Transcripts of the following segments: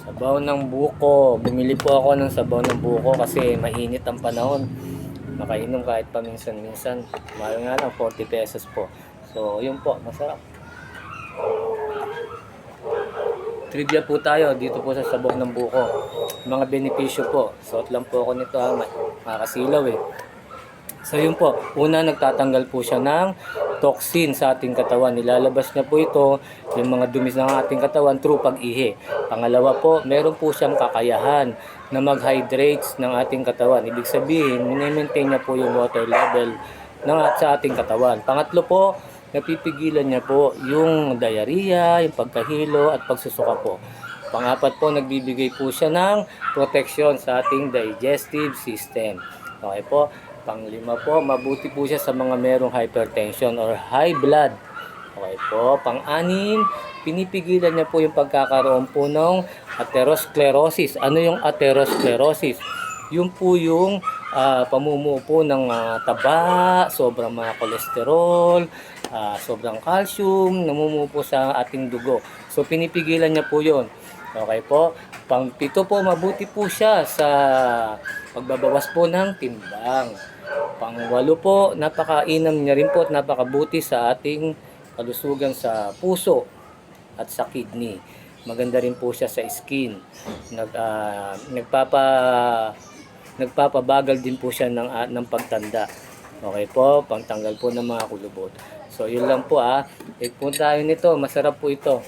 Sabaw ng buko. Bumili po ako ng sabaw ng buko kasi mainit ang panahon. Makainom kahit paminsan-minsan. Mahal nga lang, 40 pesos po. So, yun po, masarap. Trivia po tayo dito po sa sabaw ng buko. Mga benepisyo po. Suot lang po ako nito ha, makakasilaw eh. So yun po, una nagtatanggal po siya ng toxin sa ating katawan. Nilalabas niya po ito, yung mga dumi ng ating katawan through pag-ihi. Pangalawa po, meron po siyang kakayahan na mag-hydrates ng ating katawan. Ibig sabihin, mini-maintain niya po yung water level sa ating katawan. Pangatlo po, napipigilan niya po yung diarrhea, yung pagkahilo at pagsusuka po. Pangapat po, nagbibigay po siya ng protection sa ating digestive system. Okay po. Panglima po, mabuti po siya sa mga merong hypertension or high blood. Okay po. Pang-anim, pinipigilan niya po yung pagkakaroon po ng atherosclerosis. Ano yung atherosclerosis? Yung po yung pamumuo po ng taba, sobrang mga kolesterol, sobrang calcium, namumuo po sa ating dugo. So, pinipigilan niya po yun. Okay po. Pang-pito po, mabuti po siya sa pagbabawas po ng timbang. Pang-walo po, napakainam niya rin po at napakabuti sa ating kalusugan sa puso at sa kidney. Maganda rin po siya sa skin. Nagpapabagal din po siya ng pagtanda. Okay po, pangtanggal po ng mga kulubot. So, yun lang po Take po tayo nito. Masarap po ito.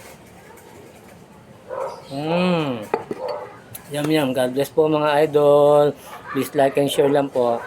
Yum yum. God bless po mga idol. Please like and share lang po.